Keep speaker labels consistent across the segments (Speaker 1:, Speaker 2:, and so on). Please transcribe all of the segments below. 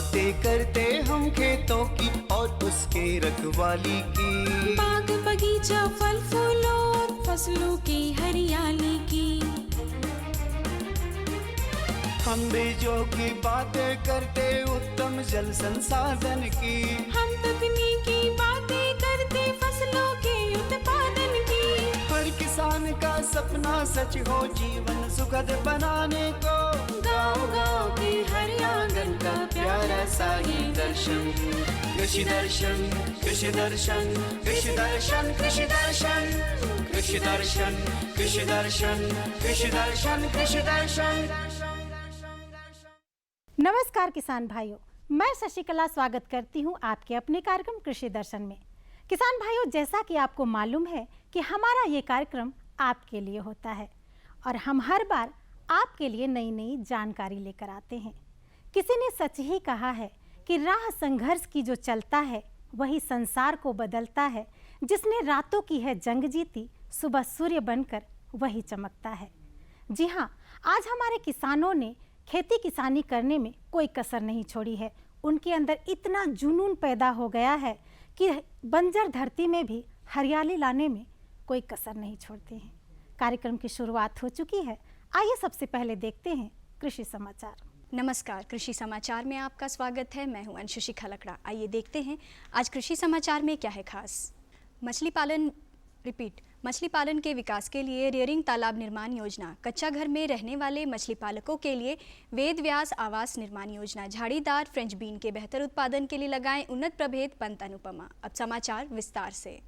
Speaker 1: बातें करते हम खेतों की और उसके रखवाली की।
Speaker 2: बाग बगीचा फल फूलों और फसलों की हरियाली की।
Speaker 1: हम बीजों की बातें करते उत्तम जल संसाधन की।
Speaker 2: हम तकनीकी बातें करते फसलों के उत्पादन की।
Speaker 1: हर किसान का सपना सच हो जीवन सुखद बनाने को।
Speaker 2: गाँव-गाँव के हर आंगन का प्यारा सा ये दर्शन।
Speaker 1: कृषि दर्शन, कृषि दर्शन, कृषि दर्शन, कृषि दर्शन, कृषि दर्शन, कृषि दर्शन, कृषि दर्शन, कृषि दर्शन।
Speaker 3: नमस्कार किसान भाइयों, मैं शशिकला स्वागत करती हूं आपके अपने कार्यक्रम कृषि दर्शन में। किसान भाइयों, जैसा कि आपको मालूम है कि हमारा ये कार्यक्रम आपके लिए होता है और हम हर बार आपके लिए नई नई जानकारी लेकर आते हैं। किसी ने सच ही कहा है कि राह संघर्ष की जो चलता है वही संसार को बदलता है। जिसने रातों की है जंग जीती, सुबह सूर्य बनकर वही चमकता है। जी हाँ, आज हमारे किसानों ने खेती किसानी करने में कोई कसर नहीं छोड़ी है। उनके अंदर इतना जुनून पैदा हो गया है कि बंजर धरती में भी हरियाली लाने में कोई कसर नहीं छोड़ते हैं। कार्यक्रम की शुरुआत हो चुकी है। आइए सबसे पहले देखते हैं कृषि समाचार।
Speaker 4: नमस्कार, कृषि समाचार में आपका स्वागत है। मैं हूं अंशु शिखा लकड़ा। आइए देखते हैं आज कृषि समाचार में क्या है खास। मछली पालन के विकास के लिए रियरिंग तालाब निर्माण योजना, कच्चा घर में रहने वाले मछली पालकों के लिए वेद व्यास आवास निर्माण योजना, झाड़ीदार फ्रेंच बीन के बेहतर उत्पादन के लिए लगाएं उन्नत प्रभेद पंत अनुपमा। अब समाचार विस्तार से।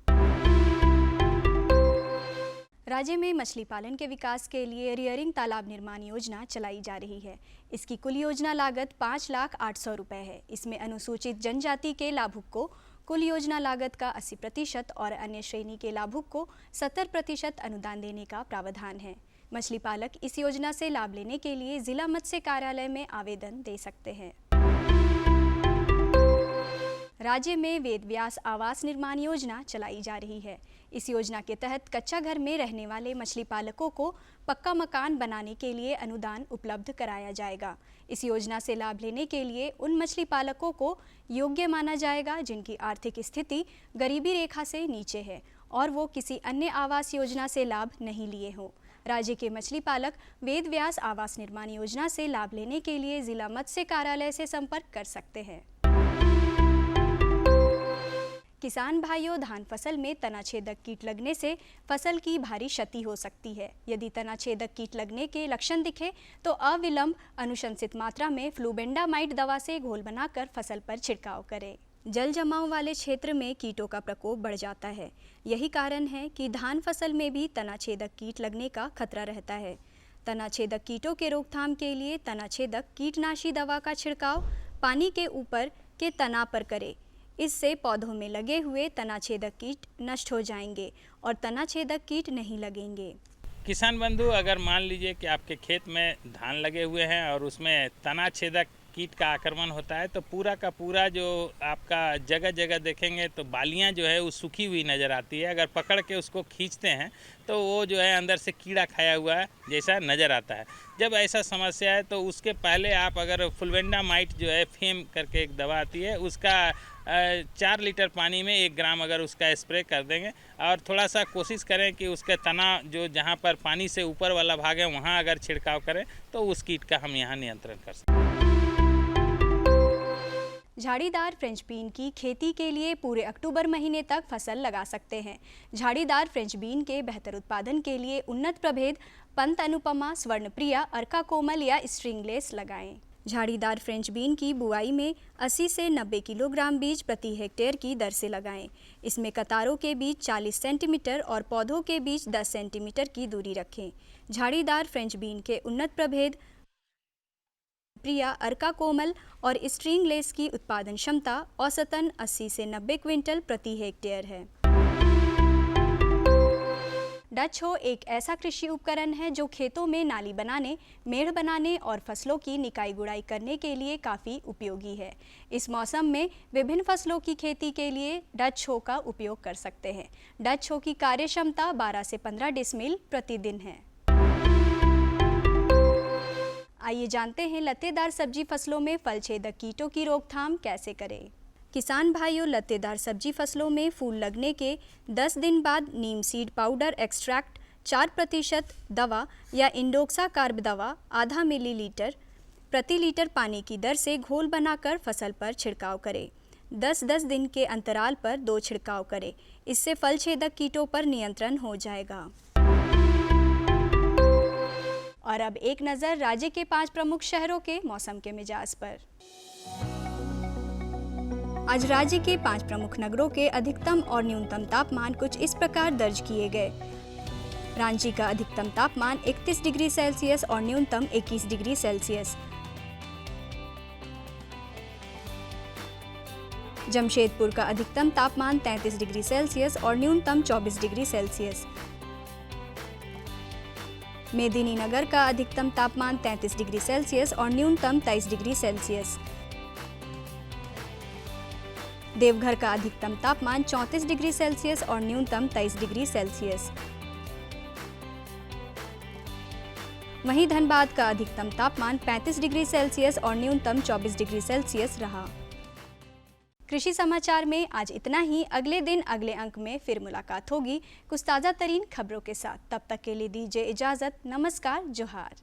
Speaker 4: राज्य में मछली पालन के विकास के लिए रियरिंग तालाब निर्माण योजना चलाई जा रही है। इसकी कुल योजना लागत 5,08,000 रुपये है। इसमें अनुसूचित जनजाति के लाभुक को कुल योजना लागत का 80% और अन्य श्रेणी के लाभुक को 70% अनुदान देने का प्रावधान है। मछली पालक इस योजना से लाभ लेने के लिए जिला मत्स्य कार्यालय में आवेदन दे सकते हैं। राज्य में वेद व्यास आवास निर्माण योजना चलाई जा रही है। इस योजना के तहत कच्चा घर में रहने वाले मछली पालकों को पक्का मकान बनाने के लिए अनुदान उपलब्ध कराया जाएगा। इस योजना से लाभ लेने के लिए उन मछली पालकों को योग्य माना जाएगा जिनकी आर्थिक स्थिति गरीबी रेखा से नीचे है और वो किसी अन्य आवास योजना से लाभ नहीं लिए हों। राज्य के मछली पालक वेद व्यास आवास निर्माण योजना से लाभ लेने के लिए जिला मत्स्य कार्यालय से संपर्क कर सकते हैं। किसान भाइयों, धान फसल में तनाछेदक कीट लगने से फसल की भारी क्षति हो सकती है। यदि तनाछेदक कीट लगने के लक्षण दिखे तो अविलंब अनुशंसित मात्रा में फ्लूबेंडामाइड दवा से घोल बनाकर फसल पर छिड़काव करें। जल जमाव वाले क्षेत्र में कीटों का प्रकोप बढ़ जाता है। यही कारण है कि धान फसल में भी तनाछेदक कीट लगने का खतरा रहता है। तनाछेदक कीटों के रोकथाम के लिए तनाछेदक कीटनाशी दवा का छिड़काव पानी के ऊपर के तना पर करें। इससे पौधों में लगे हुए तनाछेदक कीट नष्ट हो जाएंगे और तनाछेदक कीट नहीं लगेंगे।
Speaker 5: किसान बंधु, अगर मान लीजिए कि आपके खेत में धान लगे हुए हैं और उसमें तनाछेदक कीट का आक्रमण होता है तो पूरा का पूरा जो आपका जगह जगह देखेंगे तो बालियां जो है वो सूखी हुई नज़र आती है। अगर पकड़ के उसको खींचते हैं तो वो जो है अंदर से कीड़ा खाया हुआ है जैसा नज़र आता है। जब ऐसा समस्या है तो उसके पहले आप अगर फ्लूबेंडामाइड जो है फेम करके एक दवा आती है उसका 4 लीटर पानी में 1 ग्राम अगर उसका स्प्रे कर देंगे और थोड़ा सा कोशिश करें कि उसके तना जो जहाँ पर पानी से ऊपर वाला भाग है वहाँ अगर छिड़काव करें तो उस कीट का हम यहाँ नियंत्रण कर सकते हैं।
Speaker 4: झाड़ीदार फ्रेंच बीन की खेती के लिए पूरे अक्टूबर महीने तक फसल लगा सकते हैं। झाड़ीदार फ्रेंच बीन के बेहतर उत्पादन के लिए उन्नत प्रभेद पंत अनुपमा, स्वर्णप्रिया, अर्का कोमल या स्ट्रिंगलेस लगाएं। झाड़ीदार फ्रेंच बीन की बुआई में 80 से 90 किलोग्राम बीज प्रति हेक्टेयर की दर से लगाएं। इसमें कतारों के बीच 40 सेंटीमीटर और पौधों के बीच 10 सेंटीमीटर की दूरी रखें। झाड़ीदार फ्रेंच बीन के उन्नत प्रभेद प्रिया, अर्का कोमल और स्ट्रिंगलेस की उत्पादन क्षमता औसतन 80 से 90 क्विंटल प्रति हेक्टेयर है। डच हो एक ऐसा कृषि उपकरण है जो खेतों में नाली बनाने, मेड़ बनाने और फसलों की निकाई गुड़ाई करने के लिए काफ़ी उपयोगी है। इस मौसम में विभिन्न फसलों की खेती के लिए डच हो का उपयोग कर सकते हैं। डच हो की कार्य क्षमता 12 से 15 डिसमिल प्रतिदिन है। आइए जानते हैं लतेदार सब्जी फसलों में फल छेदक कीटों की रोकथाम कैसे करें। किसान भाइयों, लतेदार सब्जी फसलों में फूल लगने के 10 दिन बाद नीम सीड पाउडर एक्सट्रैक्ट 4% दवा या इंडोक्सा कार्ब दवा आधा मिलीलीटर प्रति लीटर पानी की दर से घोल बनाकर फसल पर छिड़काव करें। 10-10 दिन के अंतराल पर 2 छिड़काव करें। इससे फल छेदक कीटों पर नियंत्रण हो जाएगा। और अब एक नज़र राज्य के 5 प्रमुख शहरों के मौसम के मिजाज पर। आज राज्य के 5 प्रमुख नगरों के अधिकतम और न्यूनतम तापमान कुछ इस प्रकार दर्ज किए गए। रांची का अधिकतम तापमान 31 डिग्री सेल्सियस और न्यूनतम 21 डिग्री सेल्सियस। जमशेदपुर का अधिकतम तापमान 33 डिग्री सेल्सियस और न्यूनतम 24 डिग्री सेल्सियस। मेदिनीनगर का अधिकतम तापमान 33 डिग्री सेल्सियस और न्यूनतम 23 डिग्री सेल्सियस। देवघर का अधिकतम तापमान 34 डिग्री सेल्सियस और न्यूनतम 23 डिग्री सेल्सियस। वहीं धनबाद का अधिकतम तापमान 35 डिग्री सेल्सियस और न्यूनतम 24 डिग्री सेल्सियस रहा। कृषि समाचार में आज इतना ही। अगले दिन अगले अंक में फिर मुलाकात होगी कुछ ताज़ा तरीन खबरों के साथ। तब तक के लिए दीजिए इजाज़त। नमस्कार, जोहार।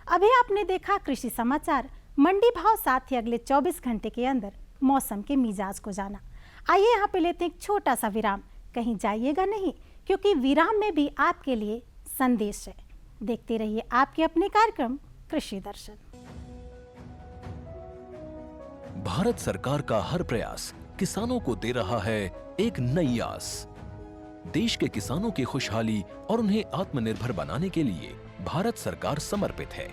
Speaker 3: अभी आपने देखा कृषि समाचार, मंडी भाव, साथ ही अगले 24 घंटे के अंदर मौसम के मिजाज को जाना। आइए यहाँ पे लेते हैं एक छोटा सा विराम। कहीं जाइएगा नहीं, क्योंकि विराम में भी आपके लिए संदेश है। देखते रहिए आपके अपने कार्यक्रम कृषि दर्शन।
Speaker 6: भारत सरकार का हर प्रयास किसानों को दे रहा है एक नई आस। देश के किसानों की खुशहाली और उन्हें आत्मनिर्भर बनाने के लिए भारत सरकार समर्पित है।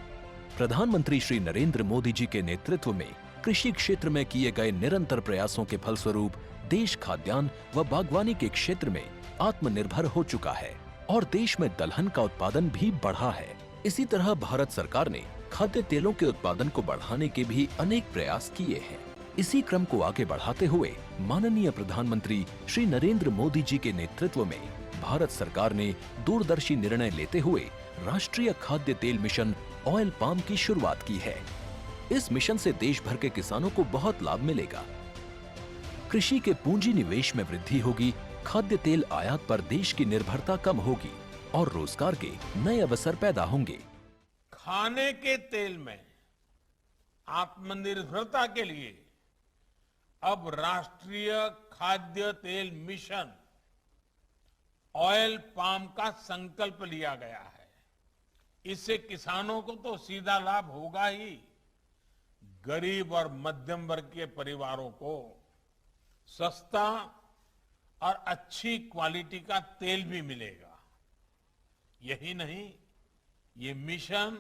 Speaker 6: प्रधानमंत्री श्री नरेंद्र मोदी जी के नेतृत्व में कृषि क्षेत्र में किए गए निरंतर प्रयासों के फलस्वरूप देश खाद्यान्न व बागवानी के क्षेत्र में आत्मनिर्भर हो चुका है और देश में दलहन का उत्पादन भी बढ़ा है। इसी तरह भारत सरकार ने खाद्य तेलों के उत्पादन को बढ़ाने के भी अनेक प्रयास किए हैं। इसी क्रम को आगे बढ़ाते हुए माननीय प्रधानमंत्री श्री नरेंद्र मोदी जी के नेतृत्व में भारत सरकार ने दूरदर्शी निर्णय लेते हुए राष्ट्रीय खाद्य तेल मिशन ऑयल पाम की शुरुआत की है। इस मिशन से देश भर के किसानों को बहुत लाभ मिलेगा। कृषि के पूंजी निवेश में वृद्धि होगी, खाद्य तेल आयात पर देश की निर्भरता कम होगी और रोजगार के नए अवसर पैदा होंगे।
Speaker 7: खाने के तेल में आत्मनिर्भरता के लिए अब राष्ट्रीय खाद्य तेल मिशन ऑयल पाम का संकल्प लिया गया है। इससे किसानों को तो सीधा लाभ होगा ही, गरीब और मध्यम वर्ग के परिवारों को सस्ता और अच्छी क्वालिटी का तेल भी मिलेगा। यही नहीं, ये मिशन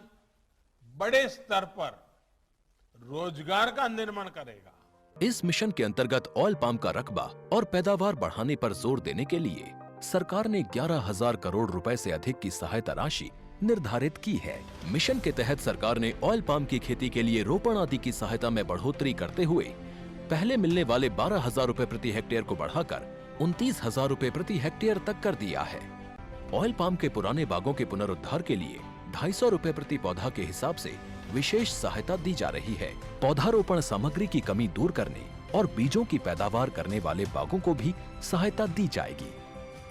Speaker 7: बड़े स्तर पर रोजगार का निर्माण करेगा।
Speaker 6: इस मिशन के अंतर्गत ऑयल पाम का रकबा और पैदावार बढ़ाने पर जोर देने के लिए सरकार ने 11,000 करोड़ रुपए से अधिक की सहायता राशि निर्धारित की है। मिशन के तहत सरकार ने ऑयल पाम की खेती के लिए रोपण आदि की सहायता में बढ़ोतरी करते हुए पहले मिलने वाले 12,000 रुपए प्रति हेक्टेयर को बढ़ाकर 29,000 रुपए प्रति हेक्टेयर तक कर दिया है। ऑयल पाम के पुराने बागों के पुनरुद्धार के लिए 250 रुपए प्रति पौधा के हिसाब से विशेष सहायता दी जा रही है। पौधारोपण सामग्री की कमी दूर करने और बीजों की पैदावार करने वाले बागों को भी सहायता दी जाएगी।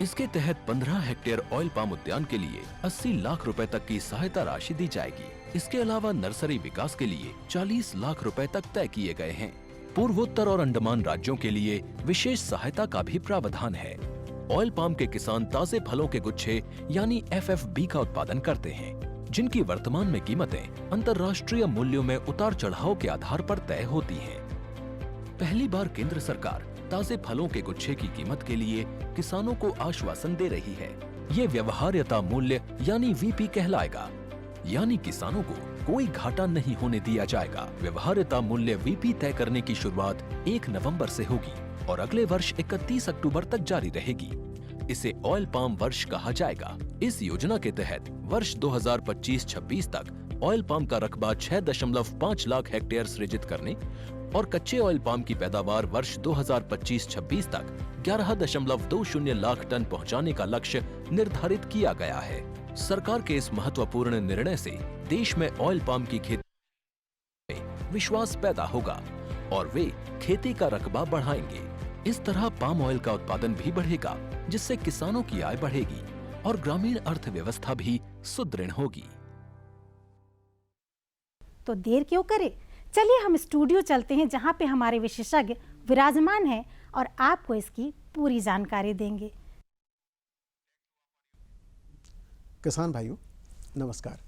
Speaker 6: इसके तहत 15 हेक्टेयर ऑयल पाम उद्यान के लिए 80 लाख रुपए तक की सहायता राशि दी जाएगी। इसके अलावा नर्सरी विकास के लिए 40 लाख रुपए तक तय किए गए हैं। पूर्वोत्तर और अंडमान राज्यों के लिए विशेष सहायता का भी प्रावधान है। ऑयल पाम के किसान ताजे फलों के गुच्छे यानी FFB का उत्पादन करते हैं, जिनकी वर्तमान में कीमतें अंतर्राष्ट्रीय मूल्यों में उतार चढ़ाव के आधार पर तय होती हैं। पहली बार केंद्र सरकार ताजे फलों के गुच्छे की कीमत के लिए किसानों को आश्वासन दे रही है। ये व्यवहार्यता मूल्य यानी VP कहलाएगा, यानी किसानों को कोई घाटा नहीं होने दिया जाएगा। व्यवहार्यता मूल्य VP तय करने की शुरुआत 1 नवंबर से होगी और अगले वर्ष 31 अक्टूबर तक जारी रहेगी। इसे ऑयल पाम वर्ष कहा जाएगा। इस योजना के तहत वर्ष 2025-26 तक ऑयल पाम का रकबा 6.5 लाख हेक्टेयर सृजित करने और कच्चे ऑयल पाम की पैदावार वर्ष 2025-26 तक 11.20 लाख टन पहुंचाने का लक्ष्य निर्धारित किया गया है। सरकार के इस महत्वपूर्ण निर्णय से देश में ऑयल पाम की खेती विश्वास पैदा होगा और वे खेती का रकबा बढ़ाएंगे। इस तरह पाम ऑयल का उत्पादन भी बढ़ेगा, जिससे किसानों की आय बढ़ेगी और ग्रामीण अर्थव्यवस्था भी सुदृढ़ होगी।
Speaker 3: तो देर क्यों करें, चलिए हम स्टूडियो चलते हैं जहां पे हमारे विशेषज्ञ विराजमान हैं और आपको इसकी पूरी जानकारी देंगे।
Speaker 8: किसान भाइयों नमस्कार।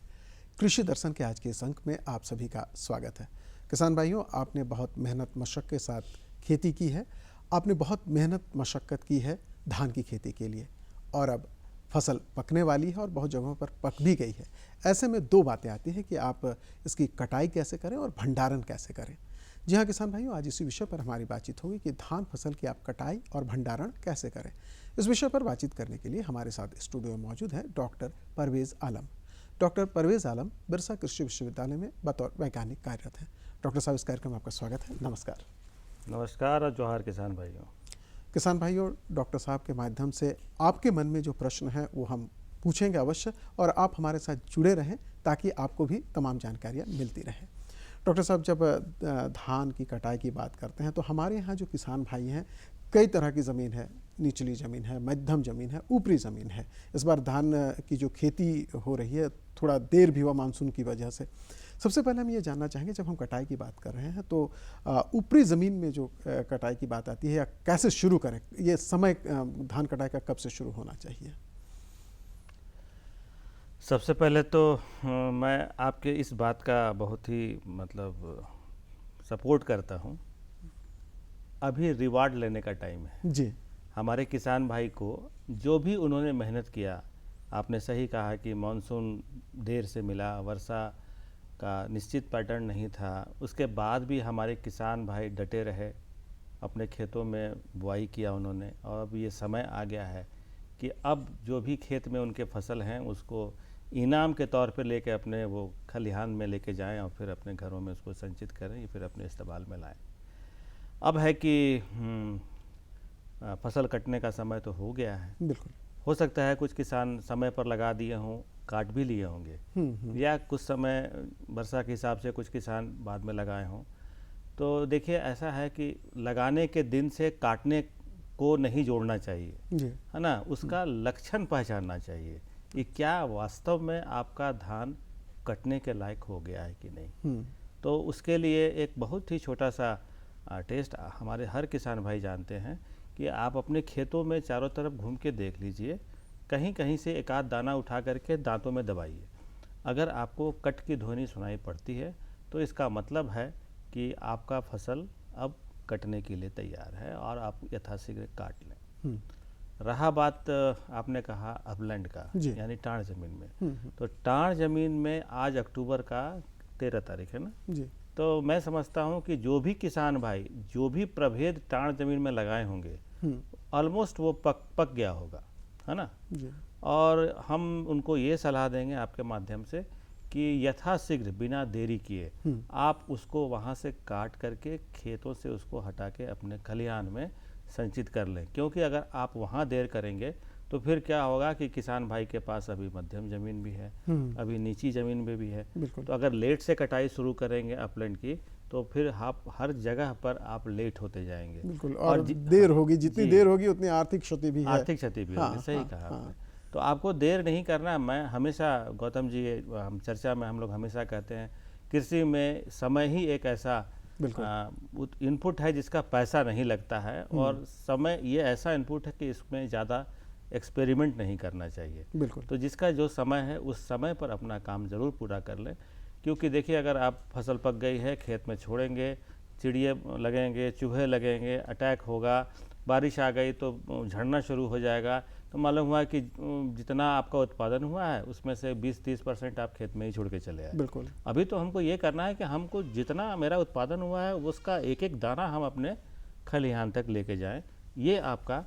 Speaker 8: कृषि दर्शन के आज के इस अंक में आप सभी का स्वागत है। किसान भाइयों, आपने बहुत मेहनत मशक्कत के साथ खेती की है, आपने बहुत मेहनत मशक्कत की है धान की खेती के लिए, और अब फसल पकने वाली है और बहुत जगहों पर पक भी गई है। ऐसे में दो बातें आती हैं कि आप इसकी कटाई कैसे करें और भंडारण कैसे करें। जी हाँ किसान भाइयों, आज इसी विषय पर हमारी बातचीत होगी कि धान फसल की आप कटाई और भंडारण कैसे करें। इस विषय पर बातचीत करने के लिए हमारे साथ स्टूडियो में मौजूद है डॉक्टर परवेज़ आलम। डॉक्टर परवेज़ आलम बिरसा कृषि विश्वविद्यालय में बतौर वैज्ञानिक कार्यरत हैं। डॉक्टर साहब, इस कार्यक्रम में आपका स्वागत है। नमस्कार।
Speaker 9: नमस्कार और जोहार किसान भाइयों।
Speaker 8: किसान भाइयों, डॉक्टर साहब के माध्यम से आपके मन में जो प्रश्न है वो हम पूछेंगे अवश्य, और आप हमारे साथ जुड़े रहें ताकि आपको भी तमाम जानकारियाँ मिलती रहें। डॉक्टर साहब, जब धान की कटाई की बात करते हैं तो हमारे यहाँ जो किसान भाई हैं, कई तरह की ज़मीन है, निचली ज़मीन है, मध्यम ज़मीन है, ऊपरी ज़मीन है। इस बार धान की जो खेती हो रही है थोड़ा देर भी हुआ मानसून की वजह से। सबसे पहले हम ये जानना चाहेंगे, जब हम कटाई की बात कर रहे हैं तो ऊपरी ज़मीन में जो कटाई की बात आती है, या कैसे शुरू करें, ये समय धान कटाई का कब से शुरू होना चाहिए?
Speaker 9: सबसे पहले तो मैं आपके इस बात का बहुत ही सपोर्ट करता हूँ। अभी रिवार्ड लेने का टाइम है
Speaker 8: जी।
Speaker 9: हमारे किसान भाई को, जो भी उन्होंने मेहनत किया। आपने सही कहा कि मानसून देर से मिला, वर्षा का निश्चित पैटर्न नहीं था, उसके बाद भी हमारे किसान भाई डटे रहे, अपने खेतों में बुआई किया उन्होंने, और अब ये समय आ गया है कि अब जो भी खेत में उनके फसल हैं उसको इनाम के तौर पे लेके अपने वो खलिहान में लेके जाएं और फिर अपने घरों में उसको संचित करें, या फिर अपने इस्तेमाल में लाएं। अब है कि फसल कटने का समय तो हो गया है।
Speaker 8: बिल्कुल।
Speaker 9: हो सकता है कुछ किसान समय पर लगा दिए हों, काट भी लिए होंगे, या कुछ समय वर्षा के हिसाब से कुछ किसान बाद में लगाए हों। तो देखिए, ऐसा है कि लगाने के दिन से काटने को नहीं जोड़ना चाहिए, है ना। उसका लक्षण पहचानना चाहिए कि क्या वास्तव में आपका धान कटने के लायक हो गया है कि नहीं। तो उसके लिए एक बहुत ही छोटा सा टेस्ट हमारे हर किसान भाई जानते हैं कि आप अपने खेतों में चारों तरफ घूम के देख लीजिए, कहीं कहीं से एक आध दाना उठा करके दांतों में दबाइए। अगर आपको कट की ध्वनि सुनाई पड़ती है तो इसका मतलब है कि आपका फसल अब कटने के लिए तैयार है और आप यथाशीघ्र काट लें। रहा बात आपने कहा अपलैंड का, यानी टाण ज़मीन में, तो टाण ज़मीन में आज अक्टूबर का 13 तारीख है ना जी। तो मैं समझता हूँ कि जो भी किसान भाई जो भी प्रभेद टाण ज़मीन में लगाए होंगे, ऑलमोस्ट वो पक गया होगा, है ना जी। और हम उनको ये सलाह देंगे आपके माध्यम से कि यथाशीघ्र बिना देरी किए आप उसको वहाँ से काट करके खेतों से उसको हटा के अपने खलिहान में संचित कर लें। क्योंकि अगर आप वहाँ देर करेंगे तो फिर क्या होगा कि किसान भाई के पास अभी मध्यम ज़मीन भी है, अभी नीची ज़मीन में भी है। तो अगर लेट से कटाई शुरू करेंगे अपलैंड की तो फिर आप हर जगह पर आप लेट होते जाएंगे।
Speaker 8: बिल्कुल। और देर होगी, जितनी देर होगी उतनी आर्थिक क्षति भी है।
Speaker 9: आर्थिक क्षति भी होगी, सही कहा आपने। तो आपको देर नहीं करना। मैं हमेशा, गौतम जी, हम चर्चा में हम लोग हमेशा कहते हैं, कृषि में समय ही एक ऐसा इनपुट है जिसका पैसा नहीं लगता है, और समय ये ऐसा इनपुट है कि इसमें ज़्यादा एक्सपेरिमेंट नहीं करना चाहिए। बिल्कुल। तो जिसका जो समय है उस समय पर अपना काम ज़रूर पूरा कर लें। क्योंकि देखिए, अगर आप फसल पक गई है खेत में छोड़ेंगे, चिड़िए लगेंगे, चूहे लगेंगे, अटैक होगा, बारिश आ गई तो झड़ना शुरू हो जाएगा, तो मालूम हुआ कि जितना आपका उत्पादन हुआ है उसमें से 20-30% आप खेत में ही छोड़ के चले आए। बिल्कुल। अभी तो हमको ये करना है कि हमको जितना मेरा उत्पादन हुआ है उसका एक एक दाना हम अपने खलिहान तक लेके जाएं। ये आपका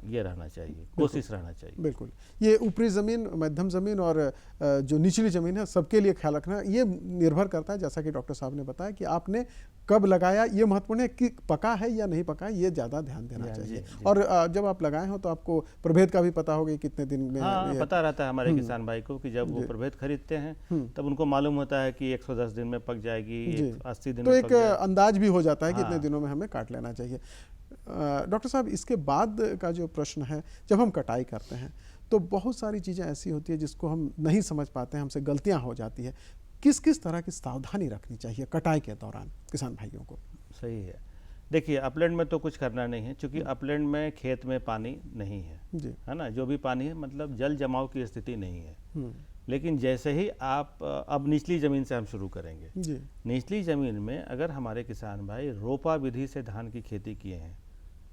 Speaker 9: ये रहना चाहिए, कोशिश रहना चाहिए।
Speaker 8: बिल्कुल, ये ऊपरी ज़मीन, मध्यम ज़मीन और जो निचली ज़मीन है सबके लिए ख्याल रखना ये निर्भर करता है, जैसा कि डॉक्टर साहब ने बताया कि आपने कब लगाया, ये महत्वपूर्ण है कि पका है या नहीं पका है, ये ज़्यादा ध्यान देना चाहिए। और जब आप लगाए हो तो आपको प्रभेद का भी पता होगा कि कितने दिन में।
Speaker 9: हाँ, पता रहता है हमारे किसान भाई को कि जब वो प्रभेद खरीदते हैं तब उनको मालूम होता है कि 110 दिन में पक जाएगी, 80 दिन
Speaker 8: तो
Speaker 9: में
Speaker 8: एक
Speaker 9: पक जाएगी।
Speaker 8: अंदाज भी हो जाता है कि इतने दिनों में हमें काट लेना चाहिए। डॉक्टर साहब, इसके बाद का जो प्रश्न है, जब हम कटाई करते हैं तो बहुत सारी चीज़ें ऐसी होती है जिसको हम नहीं समझ पाते हैं, हमसे गलतियां हो जाती है। किस किस तरह की सावधानी रखनी चाहिए कटाई के दौरान किसान भाइयों को?
Speaker 9: सही है। देखिए, अपलैंड में तो कुछ करना नहीं है, क्योंकि अपलैंड में खेत में पानी नहीं है, है ना। जो भी पानी है मतलब जल जमाव की स्थिति नहीं है। लेकिन जैसे ही आप अब निचली ज़मीन से हम शुरू करेंगे
Speaker 8: जी।
Speaker 9: निचली ज़मीन में अगर हमारे किसान भाई रोपा विधि से धान की खेती किए हैं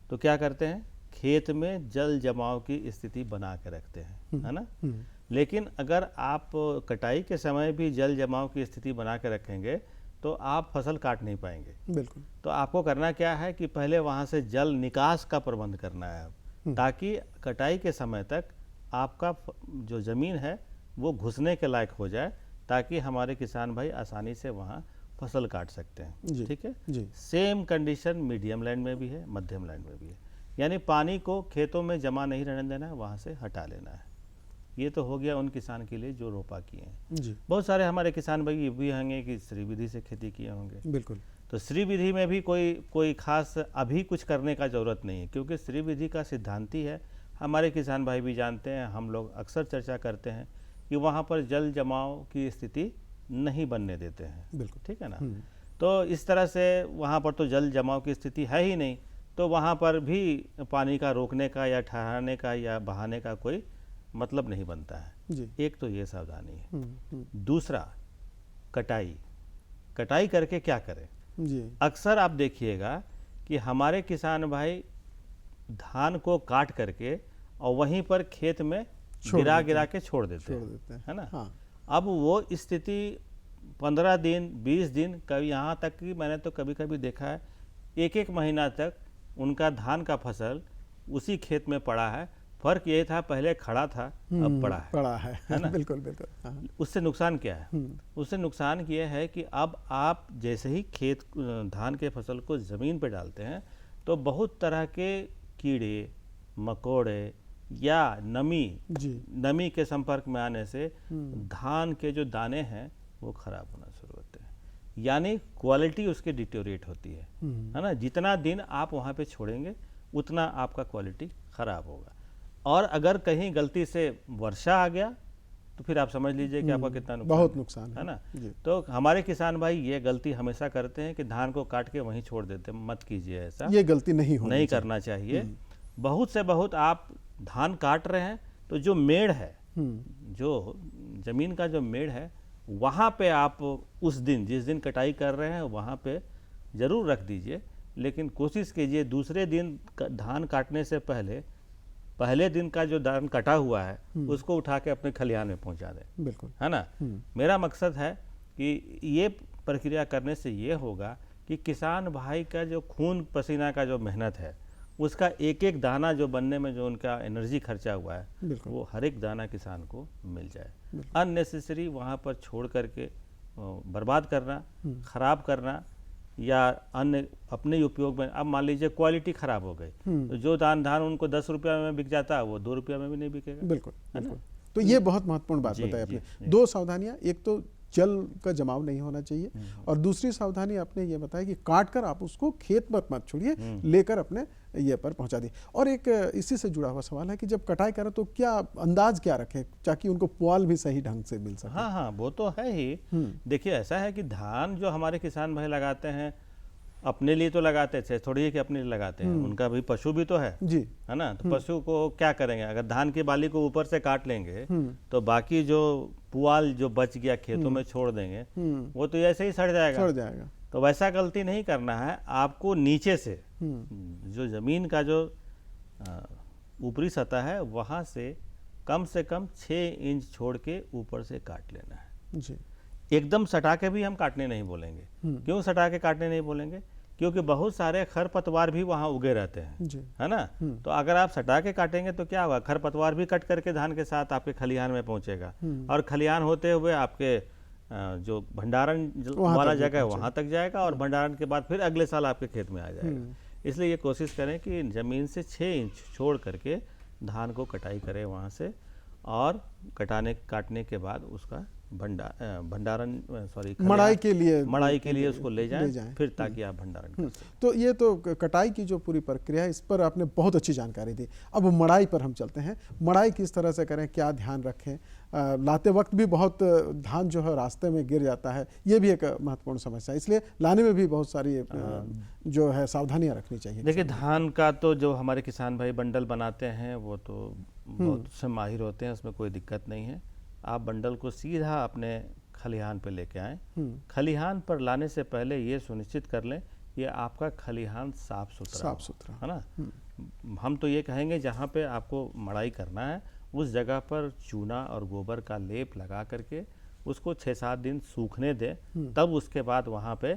Speaker 9: तो क्या करते हैं, खेत में जल जमाव की स्थिति बना के रखते हैं, है ना। लेकिन अगर आप कटाई के समय भी जल जमाव की स्थिति बना के रखेंगे तो आप फसल काट नहीं पाएंगे।
Speaker 8: बिल्कुल।
Speaker 9: तो आपको करना क्या है कि पहले वहाँ से जल निकास का प्रबंध करना है, ताकि कटाई के समय तक आपका जो ज़मीन है वो घुसने के लायक हो जाए, ताकि हमारे किसान भाई आसानी से वहाँ फसल काट सकते हैं। ठीक है
Speaker 8: जी।
Speaker 9: सेम कंडीशन मीडियम लैंड में भी है, मध्यम लैंड में भी है। यानी पानी को खेतों में जमा नहीं रहने देना है, वहाँ से हटा लेना है। ये तो हो गया उन किसान के लिए जो रोपा किए हैं।
Speaker 8: जी।
Speaker 9: बहुत सारे हमारे किसान भाई ये भी होंगे कि श्री विधि से खेती किए होंगे।
Speaker 8: बिल्कुल।
Speaker 9: तो श्री विधि में भी कोई खास अभी कुछ करने का ज़रूरत नहीं है, क्योंकि श्री विधि का सिद्धांत ही है, हमारे किसान भाई भी जानते हैं, हम लोग अक्सर चर्चा करते हैं कि वहाँ पर जल जमाव की स्थिति नहीं बनने देते हैं।
Speaker 8: बिल्कुल।
Speaker 9: ठीक है ना। तो इस तरह से वहाँ पर तो जल जमाव की स्थिति है ही नहीं, तो वहाँ पर भी पानी का रोकने का या ठहराने का या बहाने का कोई मतलब नहीं बनता है।
Speaker 8: जी।
Speaker 9: एक तो ये सावधानी है। दूसरा, कटाई करके क्या करें।
Speaker 8: जी।
Speaker 9: अक्सर आप देखिएगा कि हमारे किसान भाई धान को काट करके और वहीं पर खेत में गिरा के छोड़ देते हैं, है ना।
Speaker 8: हाँ।
Speaker 9: अब वो स्थिति 15 दिन 20 दिन, कभी यहाँ तक कि मैंने तो कभी कभी देखा है 1-1 महीना तक उनका धान का फसल उसी खेत में पड़ा है। फर्क ये था, पहले खड़ा था, अब पड़ा है ना।
Speaker 8: बिल्कुल बिल्कुल। हाँ।
Speaker 9: उससे नुकसान क्या है? उससे नुकसान ये है कि अब आप जैसे ही खेत धान के फसल को ज़मीन पे डालते हैं तो बहुत तरह के कीड़े मकोड़े या नमी के संपर्क में आने से धान के जो दाने हैं वो खराब होना शुरू होते हैं, यानी क्वालिटी उसकी डिटोरेट होती है ना। जितना दिन आप वहाँ पे छोड़ेंगे उतना आपका क्वालिटी खराब होगा। और अगर कहीं गलती से वर्षा आ गया तो फिर आप समझ लीजिए कि आपका कितना नुकसान,
Speaker 8: बहुत नुकसान
Speaker 9: है ना। तो हमारे किसान भाई ये गलती हमेशा करते हैं कि धान को काट के वहीं छोड़ देते हैं। मत कीजिए ऐसा,
Speaker 8: ये गलती नहीं
Speaker 9: करना चाहिए। बहुत से बहुत आप धान काट रहे हैं तो जो मेड़ है, जो जमीन का जो मेड़ है, वहाँ पे आप उस दिन जिस दिन कटाई कर रहे हैं वहाँ पे ज़रूर रख दीजिए। लेकिन कोशिश कीजिए दूसरे दिन धान काटने से पहले दिन का जो धान कटा हुआ है उसको उठा के अपने खलिहान में पहुँचा दें।
Speaker 8: बिल्कुल,
Speaker 9: है ना। मेरा मकसद है कि ये प्रक्रिया करने से ये होगा कि किसान भाई का जो खून पसीना का जो मेहनत है, उसका एक एक दाना जो बनने में जो उनका एनर्जी खर्चा हुआ है, वो हर एक दाना किसान को मिल जाए। अननेसेसरी वहाँ पर छोड़ करके बर्बाद करना, खराब करना या अन्य अपने उपयोग में, अब मान लीजिए क्वालिटी खराब हो गई तो जो धान उनको 10 रुपया में बिक जाता है वो 2 रुपया में भी नहीं बिकेगा।
Speaker 8: बिल्कुल बिल्कुल। तो ये बहुत महत्वपूर्ण बात बताई आपने। 2 सावधानियां, एक तो जल का जमाव नहीं होना चाहिए और दूसरी सावधानी आपने ये बताया कि काट कर आप उसको खेत मत छोड़िए, लेकर अपने ये पर पहुंचा दिए। और एक इसी से जुड़ा हुआ सवाल है कि जब कटाई करें तो क्या अंदाज क्या रखें ताकि उनको पुआल भी सही ढंग से मिल सके?
Speaker 9: हाँ, वो तो है ही। देखिए, ऐसा है कि धान जो हमारे किसान भाई लगाते हैं अपने लिए तो लगाते थे, थोड़ी है कि अपने लिए लगाते हैं, उनका भी पशु भी तो है
Speaker 8: जी,
Speaker 9: है ना। तो पशु को क्या करेंगे, अगर धान की बाली को ऊपर से काट लेंगे तो बाकी जो पुआल जो बच गया खेतों में छोड़ देंगे वो तो ऐसे ही सड़ जाएगा। तो वैसा गलती नहीं करना है। आपको नीचे से जो जमीन का जो ऊपरी सतह है वहाँ से कम 6 इंच छोड़ के ऊपर से काट लेना है जी। एकदम सटा के भी हम काटने नहीं बोलेंगे। क्यों सटा के काटने नहीं बोलेंगे? क्योंकि बहुत सारे खरपतवार भी वहाँ उगे रहते हैं,
Speaker 8: जी।
Speaker 9: है ना। तो अगर आप सटा के काटेंगे तो क्या होगा, खरपतवार भी कट करके धान के साथ आपके खलिहान में पहुँचेगा, और खलिहान होते हुए आपके जो भंडारण वाला जगह है वहाँ तक जाएगा, और भंडारण के बाद फिर अगले साल आपके खेत में आ जाएगा। इसलिए ये कोशिश करें कि ज़मीन से 6 इंच छोड़ करके धान को कटाई करें वहाँ से, और काटने के बाद उसका भंडारण
Speaker 8: मड़ाई के लिए
Speaker 9: उसको ले जाएं। फिर ताकि आप भंडारण कर सकें।
Speaker 8: तो ये तो कटाई की जो पूरी प्रक्रिया है, इस पर आपने बहुत अच्छी जानकारी दी। अब मड़ाई पर हम चलते हैं। मड़ाई किस तरह से करें, क्या ध्यान रखें? लाते वक्त भी बहुत धान जो है रास्ते में गिर जाता है, ये भी एक महत्वपूर्ण समस्या है, इसलिए लाने में भी बहुत सारी जो है सावधानियां रखनी चाहिए।
Speaker 9: देखिए, धान का तो जो हमारे किसान भाई बंडल बनाते हैं वो तो बहुत से माहिर होते हैं, उसमें कोई दिक्कत नहीं है। आप बंडल को सीधा अपने खलिहान पे लेके आएँ। खलिहान पर लाने से पहले ये सुनिश्चित कर लें ये आपका खलिहान साफ सुथरा है ना। हम तो ये कहेंगे जहाँ पे आपको मड़ाई करना है उस जगह पर चूना और गोबर का लेप लगा करके उसको 6-7 दिन सूखने दें, तब उसके बाद वहाँ पे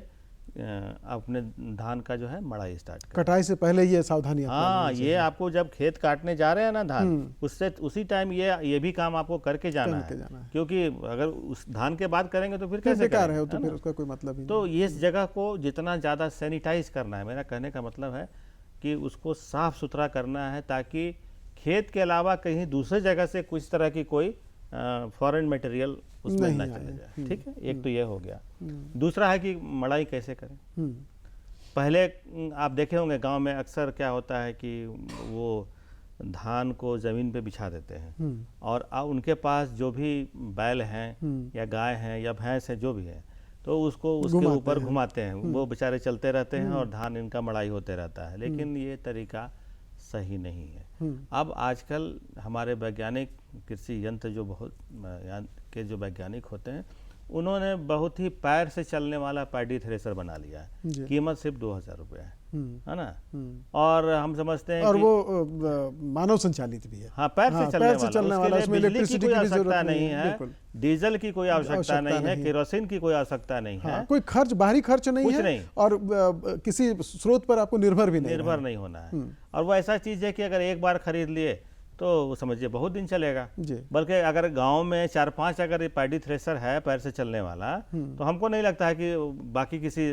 Speaker 9: अपने धान का जो है मड़ाई स्टार्ट करें।
Speaker 8: कटाई से पहले ये सावधानी।
Speaker 9: हाँ, ये आपको जब खेत काटने जा रहे हैं ना धान, उससे उसी टाइम ये भी काम आपको करके जाना है, क्योंकि अगर उस धान के बाद करेंगे तो फिर कैसे
Speaker 8: बेकार है, तो फिर उसका कोई मतलब ही।
Speaker 9: तो इस जगह को जितना ज़्यादा सैनिटाइज करना है, मेरा कहने का मतलब है कि उसको साफ सुथरा करना है, ताकि खेत के अलावा कहीं दूसरे जगह से कुछ तरह की कोई फॉरेन मटेरियल उसमें ना चले जाए। ठीक है, एक तो ये हो गया। दूसरा है कि मड़ाई कैसे करें। पहले आप देखे होंगे गांव में अक्सर क्या होता है कि वो धान को ज़मीन पे बिछा देते हैं, और उनके पास जो भी बैल हैं या गाय हैं या भैंस है जो भी है, तो उसको उसके ऊपर घुमाते हैं, वो बेचारे चलते रहते हैं और धान इनका मड़ाई होते रहता है। लेकिन ये तरीका सही नहीं है। अब आजकल हमारे वैज्ञानिक कृषि यंत्र जो बहुत के जो वैज्ञानिक होते हैं, उन्होंने बहुत ही पैर से चलने वाला पैडी थ्रेशर बना लिया है। कीमत सिर्फ 2000 रुपये है ना। और हम समझते हैं
Speaker 8: और वो मानव संचालित भी है।
Speaker 9: हाँ, पैर से चलने वाला, उसमें बिजली की कोई आवश्यकता नहीं है, डीजल की कोई आवश्यकता नहीं है, केरोसिन की कोई आवश्यकता नहीं है,
Speaker 8: कोई खर्च, बाहरी खर्च नहीं है, और किसी स्रोत पर आपको निर्भर नहीं
Speaker 9: होना है। और वो ऐसा चीज है कि अगर एक बार खरीद लिए तो समझिए बहुत दिन चलेगा। बल्कि अगर गांव में 4-5 अगर पैडी थ्रेशर है पैर से चलने वाला, तो हमको नहीं लगता है कि बाकी किसी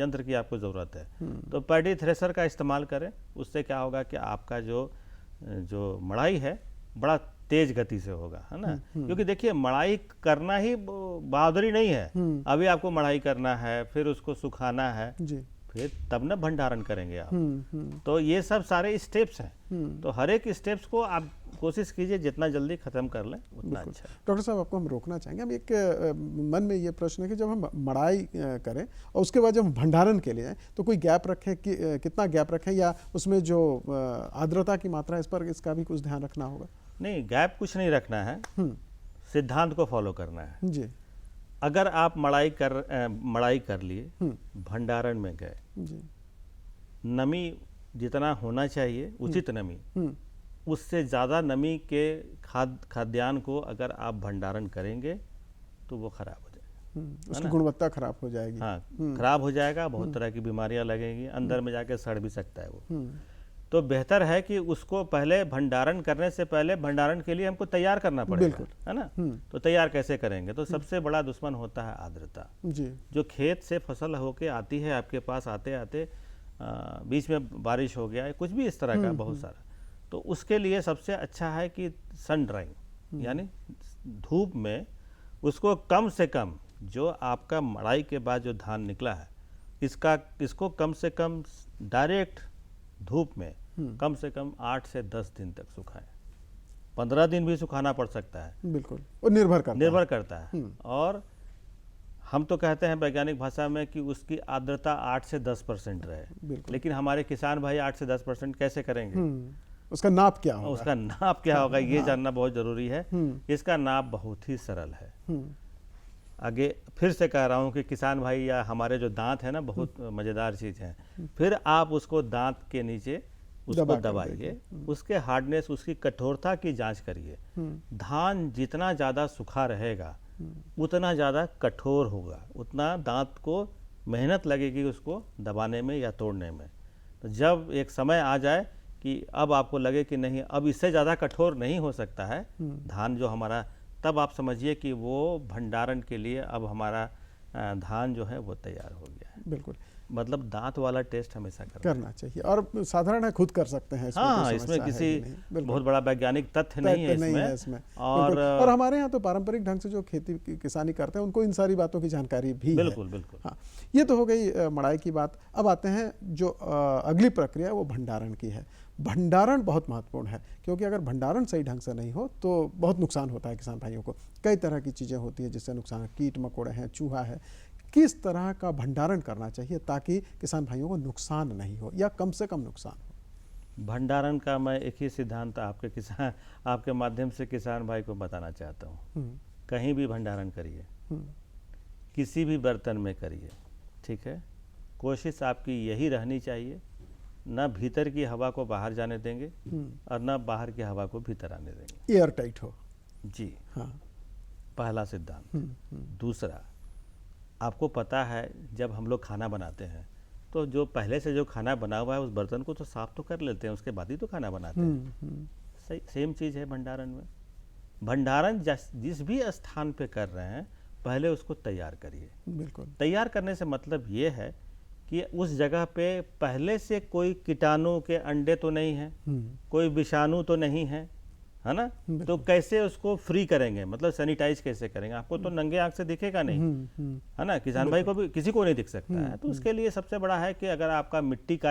Speaker 9: यंत्र की आपको ज़रूरत है। तो पैडी थ्रेशर का इस्तेमाल करें, उससे क्या होगा कि आपका जो मड़ाई है बड़ा तेज गति से होगा, है ना। क्योंकि देखिए, मड़ाई करना ही बहादुरी नहीं है। अभी आपको मड़ाई करना है, फिर उसको सुखाना है, फिर तब ना भंडारण करेंगे आप। तो ये सब सारे स्टेप्स हैं, तो हर एक स्टेप्स को आप कोशिश कीजिए जितना जल्दी खत्म कर लें उतना अच्छा।
Speaker 8: डॉक्टर साहब, आपको हम रोकना चाहेंगे। हम एक मन में ये प्रश्न है कि जब हम मड़ाई करें और उसके बाद जब हम भंडारण के लिए जाएं, तो कोई गैप रखें कि कितना गैप रखें, या उसमें जो आर्द्रता की मात्रा है इस पर इसका भी कुछ ध्यान रखना होगा?
Speaker 9: नहीं, गैप कुछ नहीं रखना है, सिद्धांत को फॉलो करना है जी। अगर आप मड़ाई कर लिए, भंडारण में गए, नमी जितना होना चाहिए उचित नमी, उससे ज़्यादा नमी के खाद्यान्न को अगर आप भंडारण करेंगे तो वो खराब हो जाएगा,
Speaker 8: उसकी गुणवत्ता खराब हो जाएगी।
Speaker 9: हाँ, खराब हो जाएगा, बहुत तरह की बीमारियां लगेंगी, अंदर में जाके सड़ भी सकता है वो। तो बेहतर है कि उसको पहले भंडारण करने से पहले भंडारण के लिए हमको तैयार करना पड़ेगा, है ना। तो तैयार कैसे करेंगे? तो सबसे बड़ा दुश्मन होता है आर्द्रता जी। जो खेत से फसल होके आती है आपके पास, आते आते बीच में बारिश हो गया, कुछ भी इस तरह का बहुत सारा, तो उसके लिए सबसे अच्छा है कि सन ड्राइंग, यानी धूप में उसको कम से कम, जो आपका मड़ाई के बाद जो धान निकला है इसको कम से कम डायरेक्ट धूप में कम से कम 8 से 10 दिन तक सुखाएं। 15 दिन भी सुखाना पड़ सकता है,
Speaker 8: बिल्कुल, और निर्भर
Speaker 9: करता है। और हम तो कहते हैं वैज्ञानिक भाषा में कि उसकी आर्द्रता 8 से 10% रहे, लेकिन हमारे किसान भाई 8 से 10% कैसे करेंगे?
Speaker 8: उसका नाप क्या होगा?
Speaker 9: ये जानना बहुत जरूरी है। इसका नाप बहुत ही सरल है। आगे फिर से कह रहा हूँ कि किसान भाई या हमारे जो दांत है ना, बहुत मज़ेदार चीज़ है। फिर आप उसको दांत के नीचे उसको दबाइए, उसके हार्डनेस, उसकी कठोरता की जांच करिए। धान जितना ज़्यादा सूखा रहेगा उतना ज़्यादा कठोर होगा, उतना दांत को मेहनत लगेगी उसको दबाने में या तोड़ने में। तो जब एक समय आ जाए कि अब आपको लगे कि नहीं, अब इससे ज़्यादा कठोर नहीं हो सकता है धान जो हमारा, तब आप समझिए कि वो भंडारण के लिए अब हमारा धान जो है वो तैयार हो गया है।
Speaker 8: बिल्कुल,
Speaker 9: मतलब दांत वाला टेस्ट हमेशा करना
Speaker 8: चाहिए और साधारण है, खुद कर सकते हैं।
Speaker 9: हाँ, इसमें किसी बहुत बड़ा वैज्ञानिक तथ्य नहीं है इसमें।
Speaker 8: और हमारे यहाँ तो पारंपरिक ढंग से जो खेती किसानी करते हैं उनको इन सारी बातों की जानकारी भी है।
Speaker 9: बिल्कुल।
Speaker 8: हाँ, ये तो हो गई मड़ाई की बात। अब आते हैं जो अगली प्रक्रिया वो भंडारण की है। भंडारण बहुत महत्वपूर्ण है, क्योंकि अगर भंडारण सही ढंग से नहीं हो तो बहुत नुकसान होता है किसान भाइयों को। कई तरह की चीज़ें होती हैं जिससे नुकसान, कीट मकोड़े हैं, चूहा है। किस तरह का भंडारण करना चाहिए ताकि किसान भाइयों को नुकसान नहीं हो या कम से कम नुकसान हो?
Speaker 9: भंडारण का मैं एक ही सिद्धांत आपके माध्यम से किसान भाई को बताना चाहता हूँ। कहीं भी भंडारण करिए, किसी भी बर्तन में करिए, ठीक है, कोशिश आपकी यही रहनी चाहिए, ना भीतर की हवा को बाहर जाने देंगे और ना बाहर की हवा को भीतर आने देंगे।
Speaker 8: एयर टाइट हो
Speaker 9: जी।
Speaker 8: हाँ,
Speaker 9: पहला सिद्धांत। दूसरा, आपको पता है जब हम लोग खाना बनाते हैं तो जो पहले से जो खाना बना हुआ है उस बर्तन को तो साफ तो कर लेते हैं, उसके बाद ही तो खाना बनाते हैं। सही, सेम चीज़ है भंडारण में। भंडारण जिस भी स्थान पे कर रहे हैं पहले उसको तैयार करिए।
Speaker 8: बिल्कुल।
Speaker 9: तैयार करने से मतलब ये है कि उस जगह पे पहले से कोई कीटाणु के अंडे तो नहीं है, कोई विषाणु तो नहीं है ना? तो कैसे उसको फ्री करेंगे, मतलब सैनिटाइज कैसे करेंगे? आपको तो नंगे आंख से दिखेगा नहीं, है ना? किसान भाई को भी, किसी को नहीं दिख सकता है। तो उसके लिए सबसे बड़ा है कि अगर आपका मिट्टी का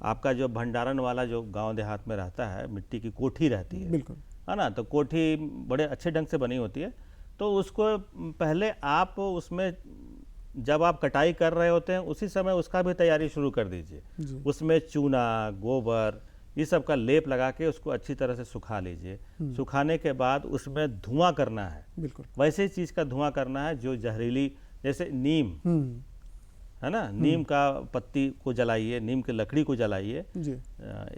Speaker 9: आपका जो भंडारण वाला जो गांव देहात में रहता है, मिट्टी की कोठी रहती है ना? तो कोठी बड़े अच्छे ढंग से बनी होती है, तो उसको पहले आप उसमें जब आप कटाई कर रहे होते हैं उसी समय उसका भी तैयारी शुरू कर दीजिए। उसमें चूना, गोबर, ये सब का लेप लगा के उसको अच्छी तरह से सुखा लीजिए। सुखाने के बाद उसमें धुआं करना है।
Speaker 8: बिल्कुल।
Speaker 9: वैसे चीज़ का धुआं करना है जो जहरीली, जैसे नीम है ना, नीम का पत्ती को जलाइए, नीम की लकड़ी को जलाइए।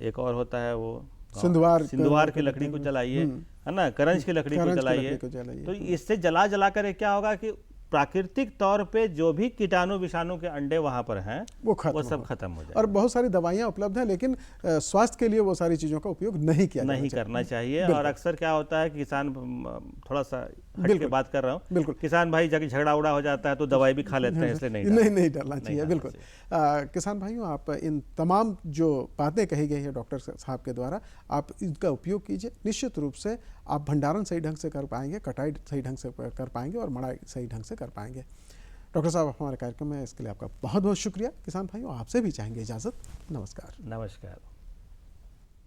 Speaker 9: एक और होता है वो सिंधुवार की लकड़ी को जलाइए, है ना, करंज की लकड़ी को जलाइए। तो इससे जला जला कर क्या होगा कि प्राकृतिक तौर पे जो भी कीटाणु विषाणु के अंडे वहां पर हैं वो सब खत्म हो जाए।
Speaker 8: और बहुत सारी दवाइयां उपलब्ध हैं, लेकिन स्वास्थ्य के लिए वो सारी चीजों का उपयोग नहीं
Speaker 9: करना चाहिए। और अक्सर क्या होता है कि किसान, थोड़ा सा हट के बात कर रहा हूँ, बिल्कुल, किसान भाई जब झगड़ा उड़ा हो जाता है तो दवाई भी खा लेते हैं, इसलिए
Speaker 8: नहीं डालना चाहिए। बिल्कुल। किसान भाइयों, आप इन तमाम जो बातें कही गई है डॉक्टर साहब के द्वारा, आप इनका उपयोग कीजिए। निश्चित रूप से आप भंडारण सही ढंग से कर पाएंगे, कटाई सही ढंग से कर पाएंगे और मड़ाई सही ढंग से कर पाएंगे। डॉक्टर साहब, हमारे कार्यक्रम में इसके लिए आपका बहुत बहुत शुक्रिया। किसान भाइयों, आपसे भी चाहेंगे इजाज़त। नमस्कार।
Speaker 9: नमस्कार।